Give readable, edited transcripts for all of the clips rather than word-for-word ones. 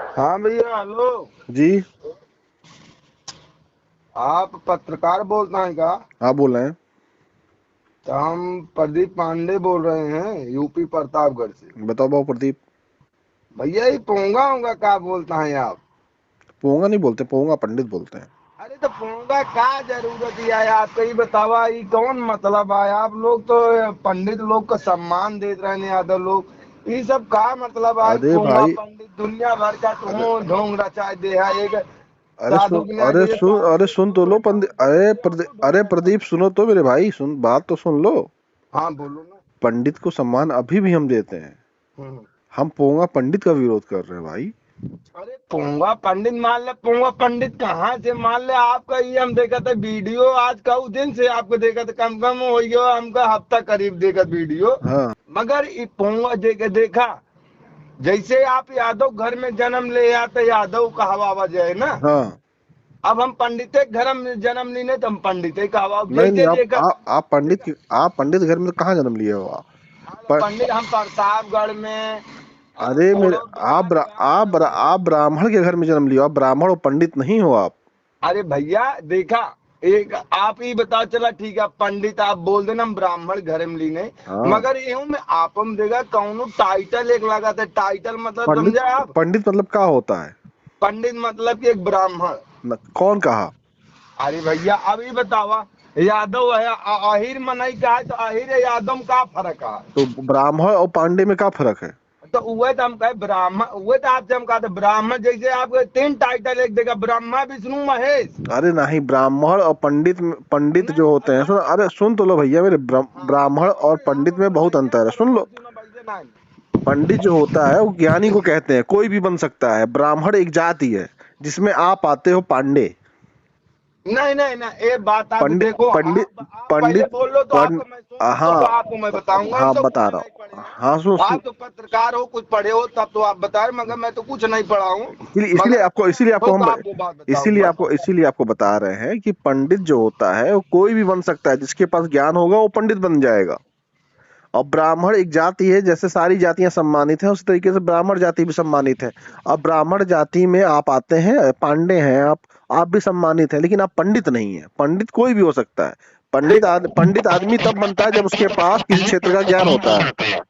हाँ भैया, हेलो। जी। आप पत्रकार बोलते हैं क्या? हाँ, बोल रहे हैं। तो हम प्रदीप पांडे बोल रहे हैं, यूपी प्रतापगढ़ से। बताओ बाबू प्रदीप। भैया ये पोंगा होगा क्या बोलते हैं आप? पोंगा नहीं बोलते, पोंगा पंडित बोलते हैं। अरे तो पोंगा का जरूरत ही है आपका? ही बतावा, ये कौन मतलब है? आप लोग तो पंडित लोग का सम्मान देते रहे हैं, यादव लोग। ये सब का मतलब है? अरे पोंगा भाई। पंडित दुनिया भर का अरे ढोंग रचा दे है एक अरे साधु सुन के यहाँ अरे जैसे सुन साधु अरे के सुन मुंह तो में लो ढोंग पंडित। घुस रहा है, तो अरे ढोंग प्रदीप, रचा। सुनो तो मेरे भाई, सुन, बात तो सुन लो। हाँ बोलो ना। पंडित को सम्मान अभी भी हम देते हैं। हम्म। हम पोंगा पंडित का विरोध कर रहे हैं भाई। अरे पोंगा पंडित मान ले, पोंगा पंडित कहाँ से मान ले? आपका ये हम देखा था वीडियो, आज का उस दिन से आपको देखा था, कम कम हो गया हमका हफ्ता करीब देखा वीडियो। हाँ, मगर ये पोंगा देखा, जैसे आप यादव घर में जन्म ले आते, यादव कहवावा जाए ना। हाँ। अब हम पंडित के घर में जन्म लेने तो हम पंडित कहवा नहीं नहीं, जैसे देखा। देखा आप पंडित घर में तो कहाँ जन्म लिए हो आप? पर, पंडित हम प्रतापगढ़ में अरे मेरे, बड़ौदा ग्राम पंचायत। आप ब्राह्मण के घर में जन्म लिए हो, आप ब्राह्मण और पंडित नहीं हो आप। अरे भैया देखा, एक आप ही बता, चला ठीक है पंडित आप बोल देना, हम ब्राह्मण घर में ली नहीं। हाँ। मगर यूं में आप हम देखा कौनो टाइटल एक लगा था, टाइटल मतलब पंडित समझे आप? पंडित मतलब क्या होता है? पंडित मतलब कि एक ब्राह्मण। कौन कहा? अरे भैया अभी बतावा, यादव है आहिर मनई का है, तो आहिर है यादव में का फर्क है? तो ब्राह्मण और पांडे में क्या फर्क है? तो वह तो हम कहे ब्राह्मण, वह तो आपसे हम कहा था ब्राह्मण, जैसे आपके तीन टाइटल एक देगा, ब्रह्मा विष्णु महेश। अरे नहीं, ब्राह्मण और पंडित पंडित नहीं जो होते हैं, सुन, हाँ अरे सुन तो लो भैया मेरे, हाँ ब्राह्मण और अरे हाँ पंडित में बोलो बहुत वैसे अंतर है, बोलो, सुन लो। बोल सुनो वैसे नहीं। पंडित जो होता है वो ज्ञानी को कहते हैं, कोई भी बन सकता है। ब्राह्मण एक जाति है जिसमें आप आते हो पांडे। नहीं नहीं नहीं, ये बात आप पंडित देखो, पंडित आप पहले पंडित बोल लो तो पंड आपको मैं सुन लूंगा, तो हाँ। आपको मैं बताऊंगा, हम हाँ, तो बता कुछ रहा नहीं पढ़े हूँ। हैं। हाँ, सुन सुन। आप तो पत्रकार हो, कुछ पढ़े हो तब तो आप बताए, मगर मैं तो कुछ नहीं पढ़ा हूँ। इसीलिए मगर इसीलिए हो आपको तो हम आपको बात बताऊंगा। इसीलिए आपको बता रहे हैं कि पंडित जो होता है वो कोई भी बन सकता है, जिसके पास ज्ञान होगा वो पंडित बन जाएगा। और ब्राह्मण एक जाति है, जैसे सारी जातियां सम्मानित हैं उसी तरीके से ब्राह्मण जाति भी सम्मानित है। अब ब्राह्मण जाति में आप आते हैं, पांडे हैं आप भी सम्मानित हैं, लेकिन आप पंडित नहीं है। पंडित कोई भी हो सकता है। पंडित आदमी तब बनता है जब उसके पास किसी क्षेत्र का ज्ञान होता है।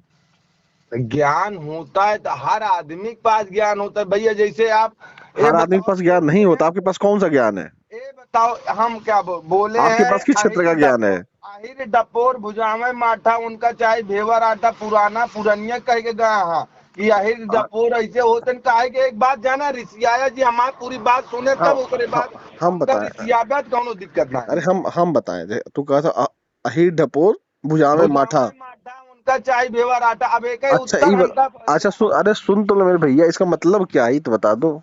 ज्ञान होता है तो हर आदमी के पास ज्ञान होता है भैया, जैसे आप ये हर आदमी के बताओ, पास ज्ञान नहीं बोले होता। आपके पास कौन सा ज्ञान है? ये बताओ, हम क्या बोले आपके हैं? पास किस क्षेत्र का ज्ञान है? आहिर डपोर भुजामे माठा, उनका चाहे भेवर आटा पुराना पुरनिया कह के गया हाँ कि आहिर आ- डपोर ऐसे होते न, काहे के एक बात जाना, ऋषियाया जी हमारी पूरी बात सुने हाँ, तब ओकरे बाद हम हमका बताएं। ऋषियाबा कौनो दिक्कत ना अरे है। हम बताएं, तू कहा था अहीर ढपोर भुजा में माठा। भुजामे माठा, उनका चाहे भेवर आटा, अब एक ही अच्छा, उत्तर हमका अच्छा सुन, अरे सुन तो लो मेरे भैया, इसका मतलब क्या है ये तो बता दो।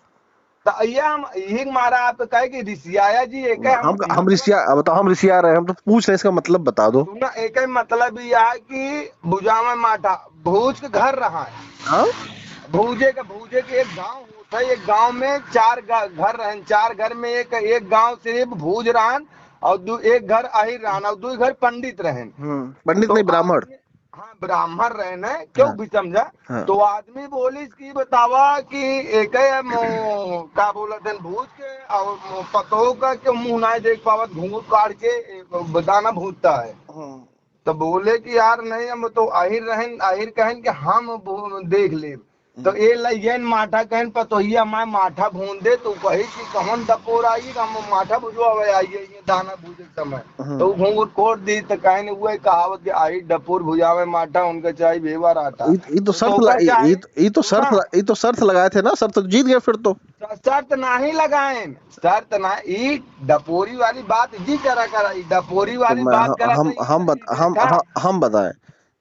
तो ये हम यही मारा आपको कहे कि ऋषियाया जी एक है हम हम मतलब। ऋषिया बताओ, हम ऋषिया रहे हैं, हम तो पूछ रहे हैं, इसका मतलब बता दो। सुना, एक ही मतलब ये है कि भुजामा माठा, भूज के घर रहा है। हाँ। भूजे के एक गांव होता है, एक गांव में चार घर रहन, चार घर में एक एक गांव सिर्फ भूज रहन, और एक घर अहिर रहन, और दो घर पंडित रहन। पंडित तो नहीं, ब्राह्मण। आदमी, हाँ ब्राह्मण रहने क्यों हाँ, भी समझा। हाँ। तो आदमी बोलिस की बतावा कि एक का बोलते हैं भूज के, और पतोह का के मुंह नहीं देख पावत, घूंघट काट के दाना भूजता है। हाँ। तो बोले कि यार नहीं, हम तो आहिर रहें, आहिर कहें कि हम देख ले। तो ये लइयन माठा कहन पतोहिया मैं माठा भून दे, तो कही कि कौन डपोर आई, हम माठा भुजवा आइए ये दाना भूजे के समय। तो घूंघट कोट दी, तो कहने हुआ कहावत कि आई डपोर भुजावे माठा, उनका चाहे भेवर आटा। ये तो तो ओकर चाहे सुना, ये तो शर्त लगाए थे ना, शर्त तो जीत गए फिर तो। शर्त नहीं लगाए, शर्त ना, ई डपोरी वाली बात जी करा डपोरी तो वाली मैं बात करा था, ई देखा। हम बताएं।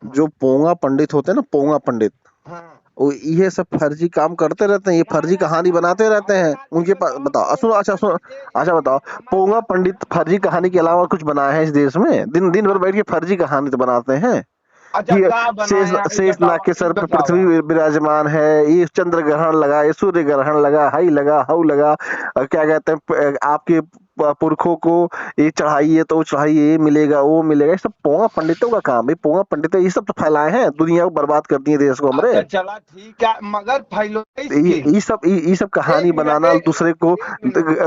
जो पोंगा पंडित होते हैं ना, पोंगा पंडित, हाँ वो ये सब फर्जी काम करते रहते हैं, ये फर्जी कहानी बनाते रहते हैं उनके पास। बताओ, सुनो, अच्छा सुनो। अच्छा बताओ, पोंगा पंडित फर्जी कहानी के अलावा कुछ बनाए हैं इस देश में? दिन दिन भर बैठ के फर्जी कहानी तो बनाते हैं अच्छा कि का बनाया ई शेष नाग बतावा, के ई सर पे बतावा। पृथ्वी विराजमान है, ये चंद्र ग्रहण लगा, ये सूर्य ग्रहण लगा, हाई लगा, हाउ लगा, और क्या कहते हैं आपके पुरखों को ये चाहिए तो चाहिए, ये मिलेगा वो मिलेगा, ये सब पोंगा पंडितों का काम है। पोंगा पंडित ये सब तो फैलाए हैं, दुनिया को बर्बाद कर दिए, देश को हमरे। अच्छा चला ठीक है, मगर फैलोइस ये की ये सब कहानी एक मिनट बनाना,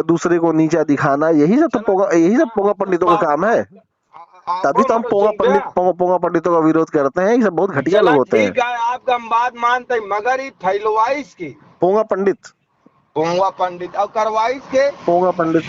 दूसरे को नीचा दिखाना, यही सब तो चला यही सब पोंगा आपको पंडितों का काम है। तभी आपको तो हम मगर सुन गया। पोंगा पंडितों का विरोध करते हैं। ये सब बहुत घटिया चला लोग होते हैं। ठीक है, आपका हम बात मानते हैं, मगर ये फैलवाइस की पोंगा पंडित, पोंगा पंडित और करवाइस के पोंगा पंडित।